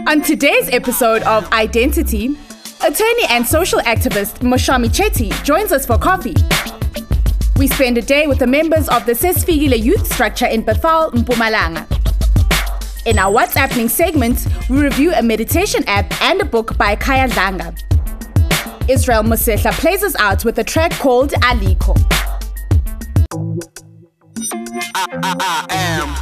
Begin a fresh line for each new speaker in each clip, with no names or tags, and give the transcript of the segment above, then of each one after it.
On today's episode of Identity, attorney and social activist Maushami Chetty joins us for coffee. We spend a day with the members of the Sesfikile Youth Structure in Bethal, Mpumalanga. In our What's Happening segment, we review a meditation app and a book by Khaya Dlanga. Israel Mosehla plays us out with a track called Aliko.
I am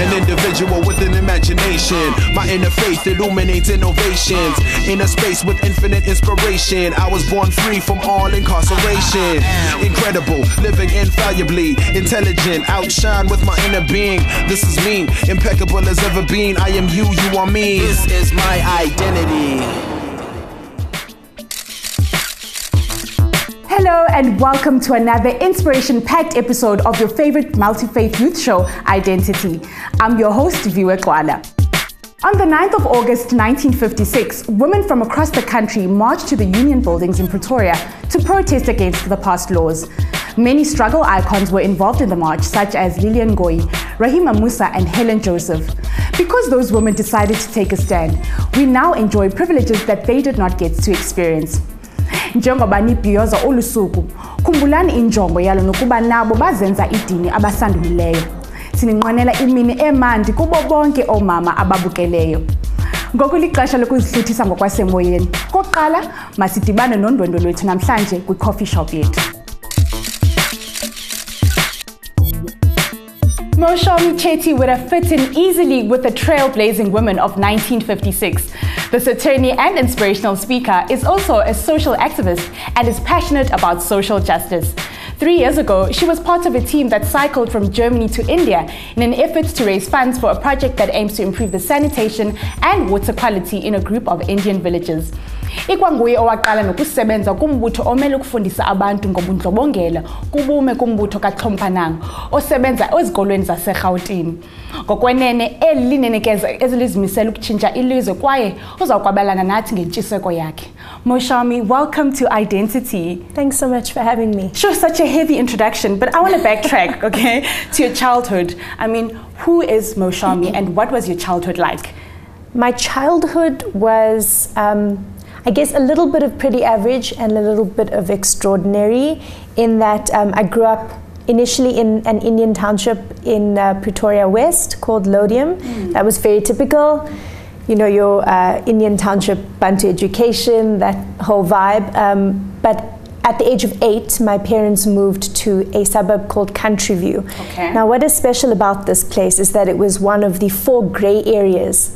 an individual with an imagination. My inner faith illuminates innovations. In a space with infinite inspiration, I was born free from all incarceration. Incredible, living infallibly, intelligent, outshine with my inner being. This is me, impeccable as ever been. I am you, you are me. This is my identity.
Hello and welcome to another inspiration-packed episode of your favorite multi-faith youth show, Identity. I'm your host, Viwe Kwala. On the 9th of August 1956, women from across the country marched to the Union buildings in Pretoria to protest against the passed laws. Many struggle icons were involved in the march, such as Lillian Ngoyi, Rahima Musa and Helen Joseph. Because those women decided to take a stand, we now enjoy privileges that they did not get to experience. Njengoba nibhiyoza olusuku, khumbulani injongo yalo nokuba nabo bazenza idini abasandulileyo. Sininqwenela imini emandi kubo bonke omama ababukeleyo. Ngokulixesha lokuzihluthisa ngokwasemoyeni. Koqala, masidibane nondwendwe lwethu namhlanje kwi-coffee shop yethu. Maushami Chetty would have fit in easily with the trailblazing women of 1956. This attorney and inspirational speaker is also a social activist and is passionate about social justice. 3 years ago, she was part of a team that cycled from Germany to India in an effort to raise funds for a project that aims to improve the sanitation and water quality in a group of Indian villages. Ikwanguye owaqala nokusebenza kumbutho omele ukufundisa abantu ngobundlobongela kubume kumbutho kaXhomphanang osebenza ezikolweni zaseGauteng. Ngokwenene elinenekeza ezilizimisela ukutshintsha ilizwe kwaye uzakwabelana nathi ngentshiseko yakhe. Maushami, welcome to Identity.
Thanks so much for having me.
Sure, such a heavy introduction, but I want to backtrack, okay, to your childhood. I mean, who is Maushami and what was your childhood like?
My childhood was, I guess, a little bit of pretty average and a little bit of extraordinary in that I grew up initially in an Indian township in Pretoria West called Lodium. That was very typical. You know, your Indian township, Bantu education, that whole vibe. But at the age of 8, my parents moved to a suburb called Countryview.
Okay.
Now, what is special about this place is that it was one of the 4 grey areas,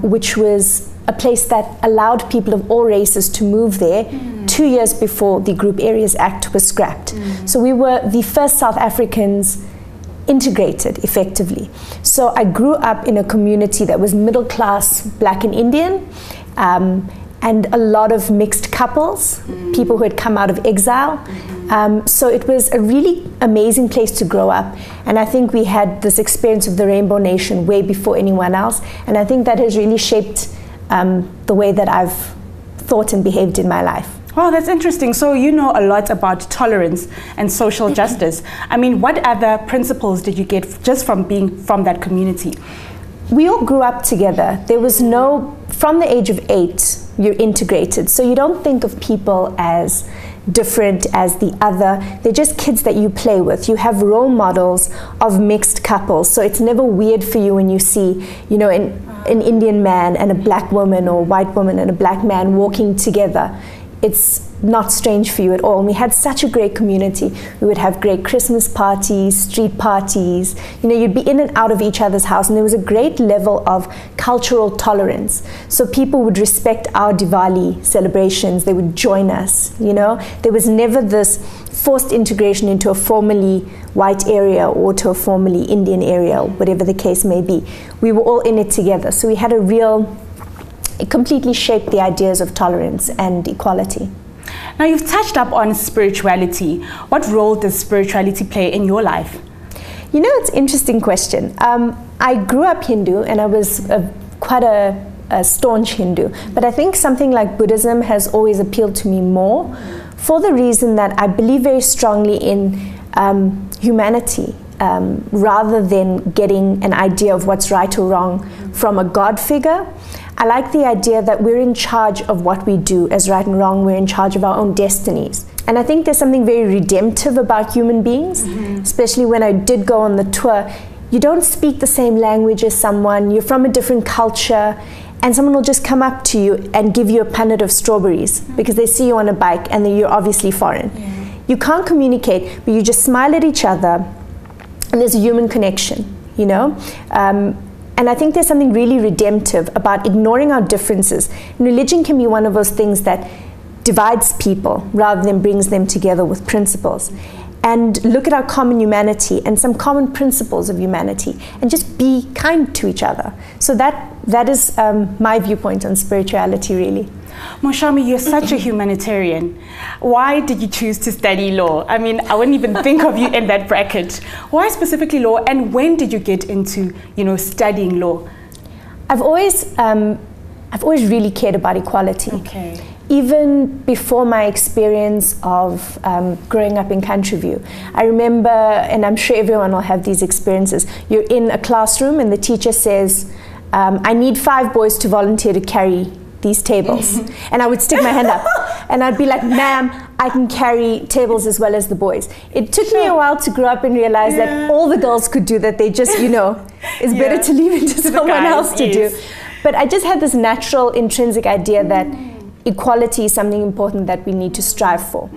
which was a place that allowed people of all races to move there 2 years before the Group Areas Act was scrapped. So we were the first South Africans integrated effectively. So I grew up in a community that was middle class Black and Indian, and a lot of mixed couples, people who had come out of exile. So it was a really amazing place to grow up. And I think we had this experience of the Rainbow Nation way before anyone else. And I think that has really shaped the way that I've thought and behaved in my life.
Wow, that's interesting. So you know a lot about tolerance and social justice. I mean, what other principles did you get just from being from that community?
We all grew up together. There was no, from the age of 8, you're integrated. So you don't think of people as different as the other. They're just kids that you play with. You have role models of mixed couples. So it's never weird for you when you see, you know, an Indian man and a Black woman or a white woman and a Black man walking together. It's not strange for you at all. And we had such a great community. We would have great Christmas parties, street parties. You know, you'd be in and out of each other's house, and there was a great level of cultural tolerance. So people would respect our Diwali celebrations. They would join us, you know. There was never this forced integration into a formerly white area or to a formerly Indian area, whatever the case may be. We were all in it together. So we had it completely shaped the ideas of tolerance and equality.
Now you've touched up on spirituality. What role does spirituality play in your life?
You know, it's an interesting question. I grew up Hindu and I was quite a staunch Hindu, but I think something like Buddhism has always appealed to me more for the reason that I believe very strongly in humanity. rather than getting an idea of what's right or wrong from a God figure. I like the idea that we're in charge of what we do as right and wrong. We're in charge of our own destinies. And I think there's something very redemptive about human beings, especially when I did go on the tour. You don't speak the same language as someone, you're from a different culture, and someone will just come up to you and give you a punnet of strawberries because they see you on a bike and then you're obviously foreign. You can't communicate, but you just smile at each other and there's a human connection, you know? And I think there's something really redemptive about ignoring our differences. And religion can be one of those things that divides people rather than brings them together with principles. And look at our common humanity and some common principles of humanity and just be kind to each other. So that is my viewpoint on spirituality, really.
Maushami, you're such a humanitarian. Why did you choose to study law? I mean, I wouldn't even think of you in that bracket. Why specifically law, and when did you get into, you know, studying law?
I've always really cared about equality.
Okay.
Even before my experience of growing up in Country View. I remember, and I'm sure everyone will have these experiences, you're in a classroom and the teacher says, I need 5 boys to volunteer to carry these tables. And I would stick my hand up and I'd be like, ma'am, I can carry tables as well as the boys. It took me a while to grow up and realize that all the girls could do that. They just, you know, it's better to leave it to someone else to do. But I just had this natural intrinsic idea that equality is something important that we need to strive for.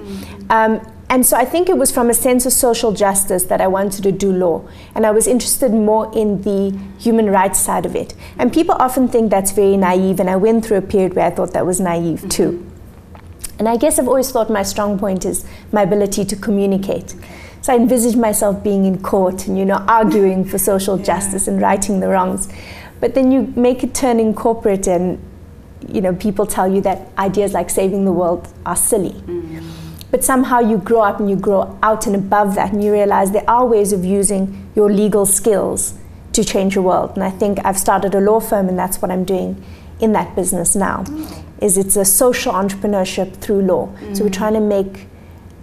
And so I think it was from a sense of social justice that I wanted to do law. And I was interested more in the human rights side of it. And people often think that's very naive, and I went through a period where I thought that was naive too. And I guess I've always thought my strong point is my ability to communicate. So I envisaged myself being in court and, you know, arguing for social justice and righting the wrongs. But then you make a turn in corporate and, you know, people tell you that ideas like saving the world are silly. But somehow you grow up and you grow out and above that and you realize there are ways of using your legal skills to change the world. And I think I've started a law firm and that's what I'm doing in that business now. Is it's a social entrepreneurship through law. So we're trying to make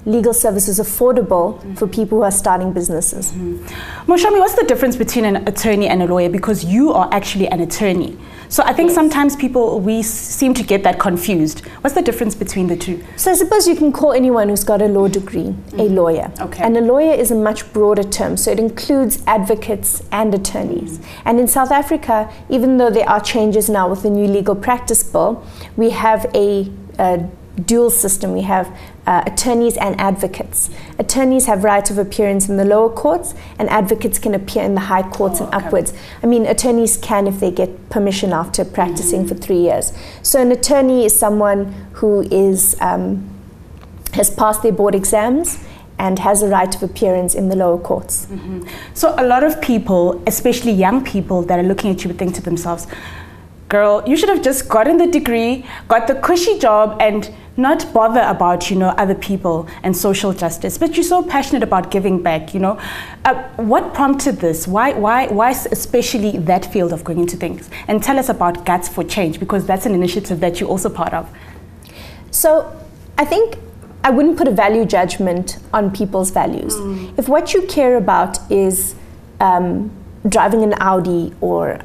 legal services affordable for people who are starting businesses.
Maushami, what's the difference between an attorney and a lawyer? Because you are actually an attorney. So I think sometimes we seem to get that confused. What's the difference between the two?
So I suppose you can call anyone who's got a law degree a lawyer.
Okay.
And a lawyer is a much broader term, so it includes advocates and attorneys. And in South Africa, even though there are changes now with the new legal practice bill, we have a dual system. We have attorneys and advocates. Attorneys have right of appearance in the lower courts, and advocates can appear in the high courts and upwards. I mean, attorneys can if they get permission after practicing for 3 years. So an attorney is someone who is has passed their board exams and has a right of appearance in the lower courts.
So a lot of people, especially young people that are looking at you, would think to themselves, girl, you should have just gotten the degree, got the cushy job, and not bother about, you know, other people and social justice. But you're so passionate about giving back, you know. What prompted this? Why especially that field of going into things? And tell us about Guts for Change, because that's an initiative that you're also part of.
So I think I wouldn't put a value judgment on people's values. If what you care about is driving an Audi or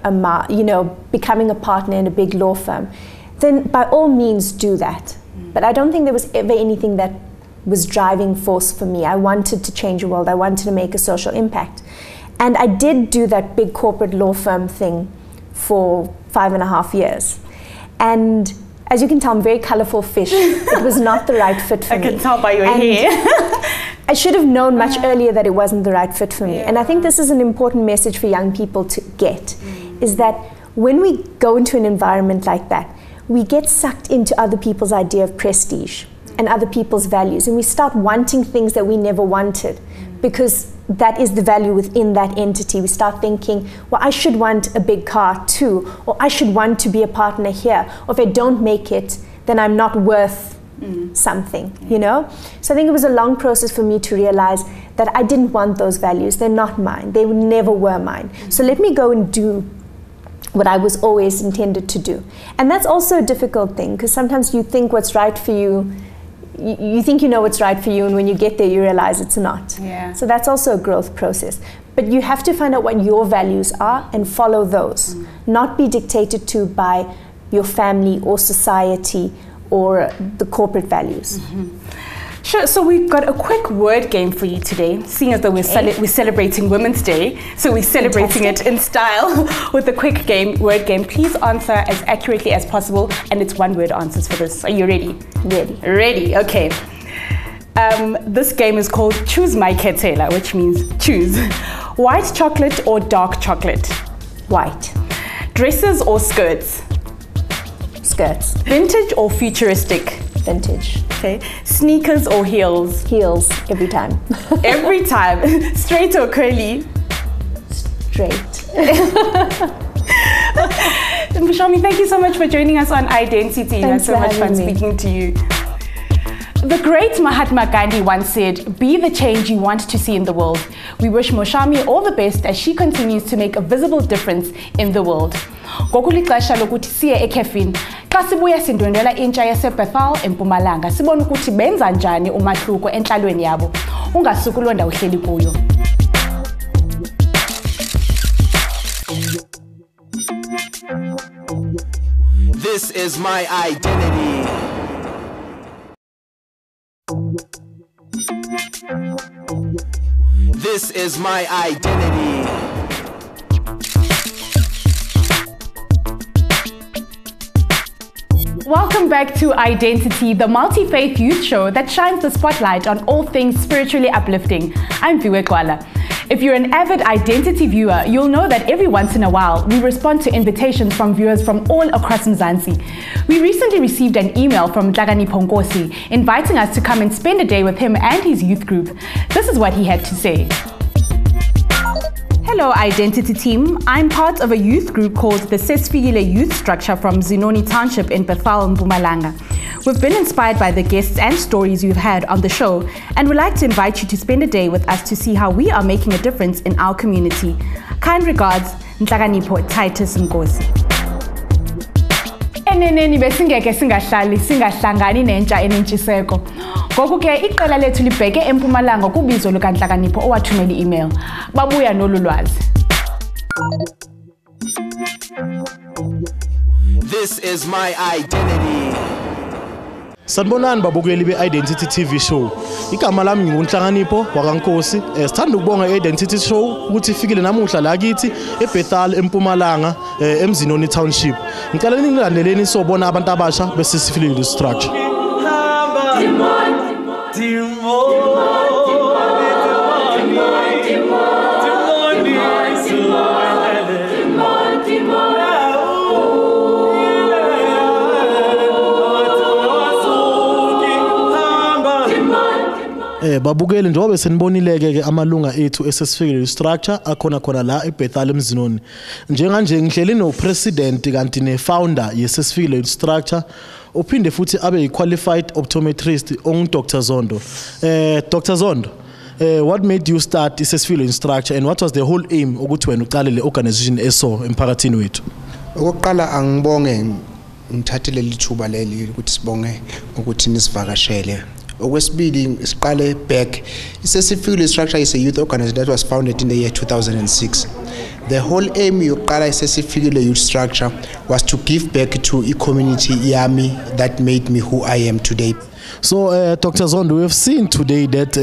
you know, becoming a partner in a big law firm, then by all means do that. But I don't think there was ever anything that was driving force for me. I wanted to change the world. I wanted to make a social impact. And I did do that big corporate law firm thing for 5.5 years. And as you can tell, I'm a very colorful fish. It was not the right fit for me.
I can tell by your hair.
I should have known much earlier that it wasn't the right fit for me. And I think this is an important message for young people to get, is that when we go into an environment like that, we get sucked into other people's idea of prestige and other people's values, and we start wanting things that we never wanted because that is the value within that entity. We start thinking, well, I should want a big car too, or I should want to be a partner here, or if I don't make it, then I'm not worth something, you know? So I think it was a long process for me to realize that I didn't want those values. They're not mine. They never were mine. So let me go and do what I was always intended to do. And that's also a difficult thing, because sometimes you think what's right for you, you think you know what's right for you, and when you get there you realize it's not.
Yeah.
So that's also a growth process. But you have to find out what your values are and follow those, not be dictated to by your family or society or the corporate values.
Sure, so we've got a quick word game for you today, seeing as though we're celebrating Women's Day, so we're celebrating it in style with a quick word game. Please answer as accurately as possible, and it's one-word answers for this. Are you ready? Ready, okay. This game is called Choose My Ketela, which means choose. White chocolate or dark chocolate?
White.
Dresses or skirts?
Skirts.
Vintage or futuristic?
Vintage.
Okay. Sneakers or heels?
Heels, every time.
Every time. Straight or curly?
Straight.
Mishami, thank you so much for joining us on I-Dentity.
Thanks
so much fun speaking to you. The great Mahatma Gandhi once said, "Be the change you want to see in the world." We wish Maushami all the best as she continues to make a visible difference in the world. Ngokulixesha lokuthi siye ekhefini, xa sibuya sindwendwela intsha yaseBethal eMpumalanga, sibone ukuthi benza njani umahluko entlalweni yabo. Ungasuki kuloo ndawo uhleli kuyo.
This is my identity. This is my identity.
Welcome back to I-Dentity, the multi-faith youth show that shines the spotlight on all things spiritually uplifting. I'm Kwala. If you're an avid I-Dentity viewer, you'll know that every once in a while, we respond to invitations from viewers from all across Mzansi. We recently received an email from Nkosi inviting us to come and spend a day with him and his youth group. This is what he had to say. Hello I-Dentity team, I'm part of a youth group called the Sesfikile Youth Structure from Zinoni Township in Bethal, Mpumalanga. We've been inspired by the guests and stories you've had on the show and would like to invite you to spend a day with us to see how we are making a difference in our community. Kind regards, Titus Nkosi. Eneneni besingeke singahlangani nentsha enentshiseko. Ngoku ke iqela lethu libheke eMpumalanga kubizo lukaNhlakanipho owathumela i-email. Babuya nolu lwazi.
This is my identity.
Sanibonani babukeli be-Identity TV show. Igama lami nginguNhlakanipho wakaNkosi. Sithanda ukubonga i-Identity show ukuthi ifikile namuhla la kithi eBethal eMpumalanga eMzinoni Township. Ngicela ningilandeleni sobona abantu abasha beSesfikile Youth Structure. Babukeli njengoba senibonileke ke amalunga ethu eSesfikile Youth Structure akhona la eBethal eMzinoni. Njenganje ngihleli no president kanti ne founder yeSesfikile Youth Structure uphinde futhi abe qualified optometrist Dr. Zondo. Dr. Zondo, what made you start iSesfikile Youth Structure and what was the whole aim ukuthi wena uqale le organization eso emphakathini wethu?
Okokuqala angibonge ngithathele lithuba leli ukuthi sibonge ukuthi nisivakashele. Okwesibili siqale back. iSesfikile Youth Structure is a youth organization that was founded in the year 2006. The whole aim yokuqala iSesfikile Youth Structure was to give back to a community yami that made me who I am today.
So, Dr. Zondo, we have seen today that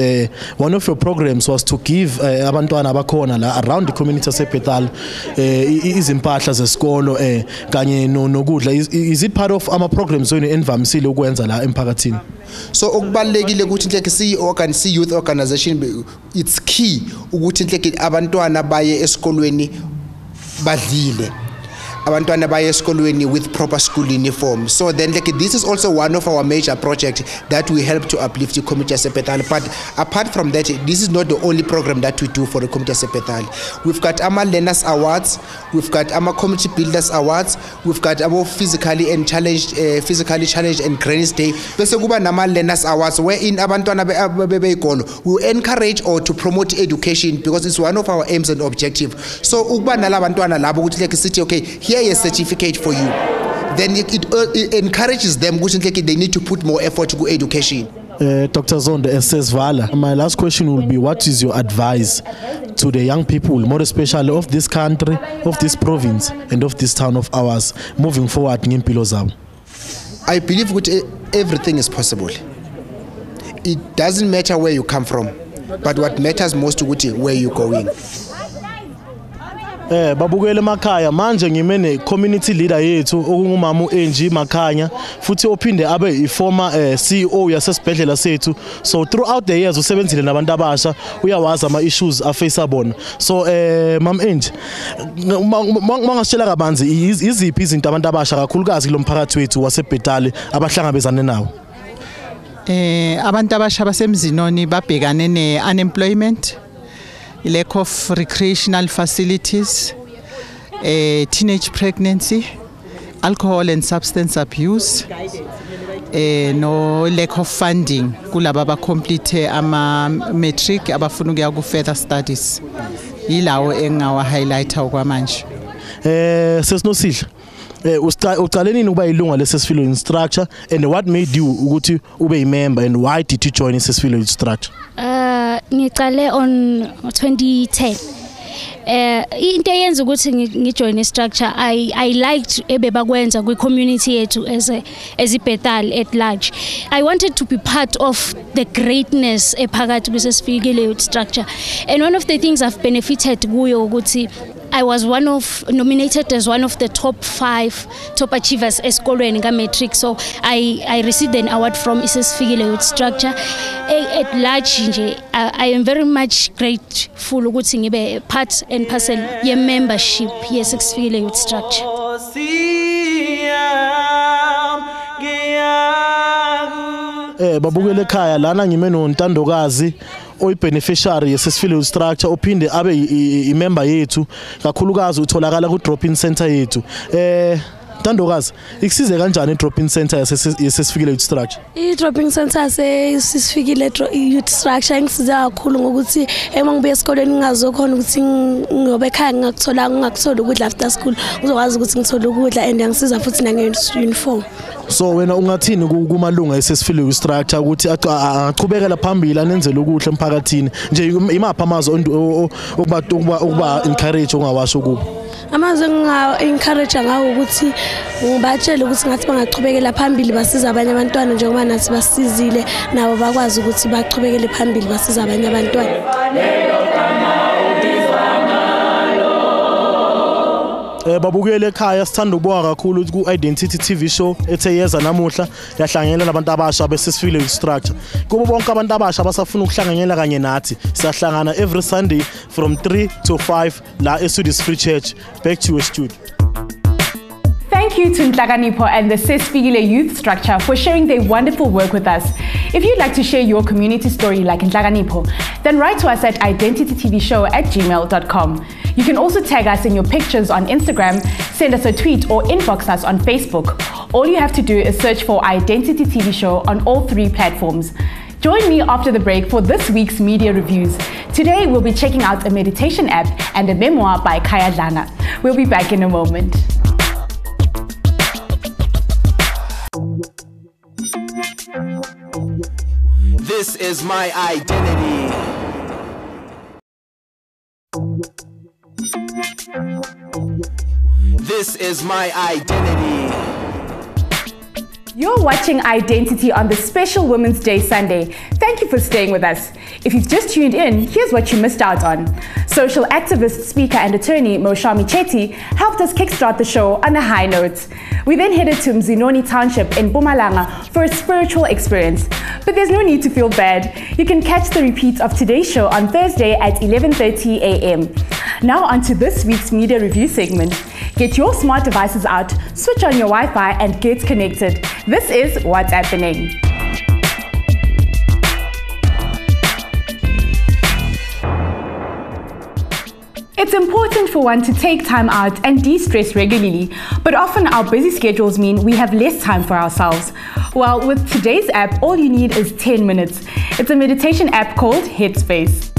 one of your programs was to give abantwana abakhona la around the community yaseBethal izimpahla zesikolo kanye nokudla. Is it part of our programs wena enivamisile ukwenza la emphakathini?
So okubalekile ukuthi inhleke si youth organization, it's key ukuthi inhleke abantwana baye esikolweni badlile. Abantwana baye esikolweni with proper school uniform. So then this is also one of our major projects that we help to uplift the community of Bethal. But apart from that, this is not the only program that we do for the community of Bethal. We've got our Learners Awards, we've got our Community Builders Awards, we've got our physically challenged and Granny's Day. Bese kuba nama Learners Awards wherein abantwana bebeikolo we encourage or to promote education because it's one of our aims and objectives. So ukuba nalabantwana labo ukuthi sithi okay, here is a certificate for you. Then it encourages them ukuthi they need to put more effort to education.
Dr. Zondo, my last question will be, what is your advice to the young people, more especially of this country, of this province, and of this town of ours, moving forward ngempilo zabo?
I believe that everything is possible. It doesn't matter where you come from, but what matters most is where you're going.
Babukele Makhaya manje ngimene community leader yethu okungumama uNG Makhanya futhi ophinde abe i-former CEO yasesibhedlela sethu. So throughout the years usebenzile nabantu abasha, uyawazi ama issues afacea bona. So Mam NG mangasitshela kabanzi iziphi izinto abantu abasha kakhulukazi kulomphakathi wethu waseBethal abahlangabezane nawo?
Abantu abasha basemzinoni babhekane ne-unemployment, lack of recreational facilities, teenage pregnancy, alcohol and substance abuse, no lack of funding kulaba abacomplete ama-matric abafuna ukuya ku-further studies. Yilawo engawa-highlighta okwamanje.
Sesinosihle. Uqale nini ukuba ilunga le-Sesfikile Youth Structure, and what made you ukuthi ube a-member, and why did you join Sesfikile Youth Structure?
Ngiqale on 2010. Into eyenza ukuthi ngijoin i-structure, I liked ebebakwenza kwi-community yethu as iBethal at large. I wanted to be part of the greatness ephakathi kwi-Sesfikile Youth Structure, and one of the things I've benefited kuyo ukuthi I was nominated as one of the top 5 top achievers esikolweni ka-matric, so I received an award from Sesfikile Youth Structure. At large nje, I am very much grateful ukuthi ngibe part and parcel ye-membership ye-Sesfikile Youth Structure.
Babukele Khaya lana ngime nontandokazi oyi-beneficiary ye-Sesfikile Youth Structure ophinde abe i-member yethu, kakhulukazi utholakala ku-drop-in center yethu. Ntandokazi, ikusize kanjani i-drop-in center ye-Sesfikile Youth Structure?
I-drop-in center ye-Sesfikile Youth Structure ingisize kakhulu ngokuthi uma ngibuya esikoleni ngingazokhona ukuthi ngiyobe ekhaya ngingakutholi ukudla after school, ngizokwazi ukuthi ngithole ukudla, and yangisiza futhi nange-uniform.
So wena ungathini kumalunga e-Sesfikile Youth Structure ukuthi aqhubekela phambili anenzele ukuhle emphakathini nje, imapha amazwi ukuba encourage ongawasho kubo?
Amazwi enga-encourage ngawo ukuthi ngibatshele ukuthi ngathi bangaqhubekela phambili basiza abanye abantwana njengoba nathi basizile, nabo bakwazi ukuthi baqhubekele phambili basiza abanye abantwana.
Babukele Khaya, sithanda ukubonga kakhulu ku-Identity TV show ethe yeza namuhla yahlanganyela nabantu abasha be-Sesfikile Youth Structure. Kubo bonke abantu abasha abasafuna ukuhlanganyela kanye nathi, siyahlangana every Sunday from 3 to 5 la eSwedish Free Church. Back to your studio.
Thank you to Nhlakanipho and the Sesfikile Youth Structure for sharing their wonderful work with us. If you'd like to share your community story like Nhlakanipho, then write to us at identitytvshow@gmail.com. You can also tag us in your pictures on Instagram, send us a tweet, or inbox us on Facebook. All you have to do is search for Identity TV Show on all 3 platforms. Join me after the break for this week's media reviews. Today we'll be checking out a meditation app and a memoir by Khaya Dlanga. We'll be back in a moment.
This is my identity. This is my identity.
You're watching Identity on the special Women's Day Sunday. Thank you for staying with us. If you've just tuned in, here's what you missed out on. Social activist, speaker and attorney Maushami Chetty helped us kickstart the show on a high note. We then headed to Mzansians Township in Mpumalanga for a spiritual experience. But there's no need to feel bad. You can catch the repeat of today's show on Thursday at 11:30 a.m. Now on to this week's media review segment. Get your smart devices out, switch on your Wi-Fi and get connected. This is What's Happening. It's important for one to take time out and de-stress regularly, but often our busy schedules mean we have less time for ourselves. Well, with today's app, all you need is 10 minutes. It's a meditation app called Headspace.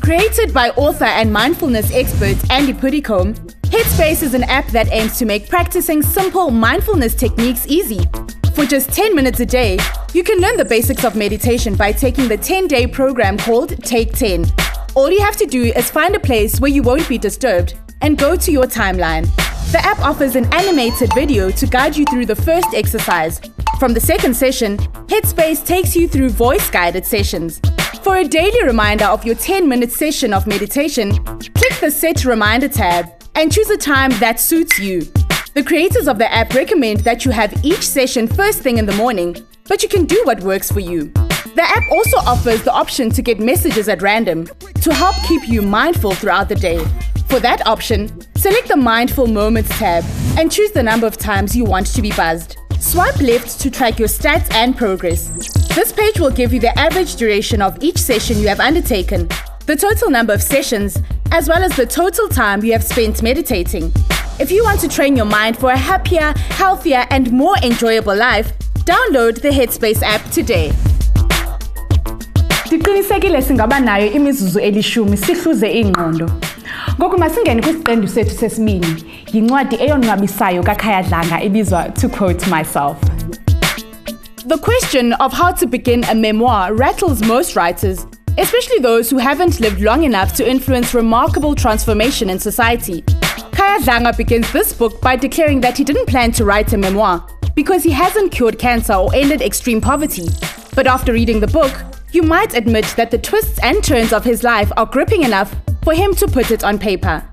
Created by author and mindfulness expert Andy Puddicombe, Headspace is an app that aims to make practicing simple mindfulness techniques easy. For just 10 minutes a day, You can learn the basics of meditation by taking the 10-day program called Take 10. All you have to do is find a place where you won't be disturbed and go to your timeline. The app offers an animated video to guide you through the first exercise. From the second session, Headspace takes you through voice-guided sessions. For a daily reminder of your 10-minute session of meditation, click the Set Reminder tab and choose a time that suits you. The creators of the app recommend that you have each session first thing in the morning, but you can do what works for you. The app also offers the option to get messages at random to help keep you mindful throughout the day. For that option, select the Mindful Moments tab and choose the number of times you want to be buzzed. Swipe left to track your stats and progress. This page will give you the average duration of each session you have undertaken, the total number of sessions, as well as the total time you have spent meditating. If you want to train your mind for a happier, healthier, and more enjoyable life, download the Headspace app today.
Ndiqinisekile singaba nayo imizuzu elishumi sihluze ingqondo. Ngoku masingene kwisiqendu sethu sesibini, yincwadi eyonwabisayo kaKhaya Dlanga ebizwa To Quote Myself.
The question of how to begin a memoir rattles most writers, especially those who haven't lived long enough to influence remarkable transformation in society. Khaya Dlanga begins this book by declaring that he didn't plan to write a memoir because he hasn't cured cancer or ended extreme poverty. But after reading the book, you might admit that the twists and turns of his life are gripping enough for him to put it on paper.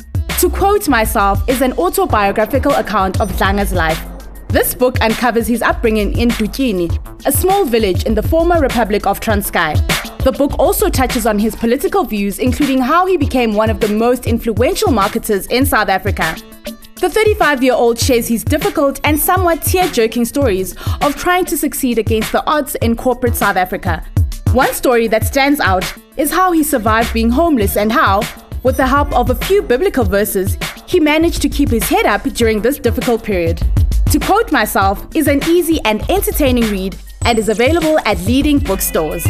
To Quote Myself is an autobiographical account of Dlanga's life. This book uncovers his upbringing in Dutyini, a small village in the former Republic of Transkei. The book also touches on his political views, including how he became one of the most influential marketers in South Africa. The 35-year-old shares his difficult and somewhat tear-jerking stories of trying to succeed against the odds in corporate South Africa. One story that stands out is how he survived being homeless and how, with the help of a few biblical verses, he managed to keep his head up during this difficult period. To Quote Myself is an easy and entertaining read and is available at leading bookstores.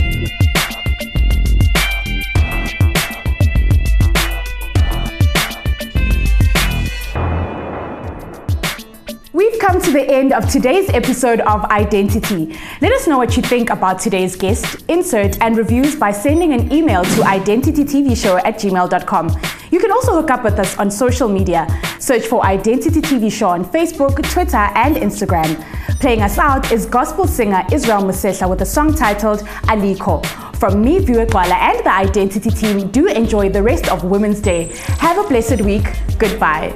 We've come to the end of today's episode of Identity. Let us know what you think about today's guest, insert, and reviews by sending an email to identitytvshow@gmail.com. You can also hook up with us on social media. Search for Identity TV Show on Facebook, Twitter, and Instagram. Playing us out is gospel singer Israel Musesha with a song titled Aliko. From me, Viwekwala, and the Identity team, do enjoy the rest of Women's Day. Have a blessed week. Goodbye.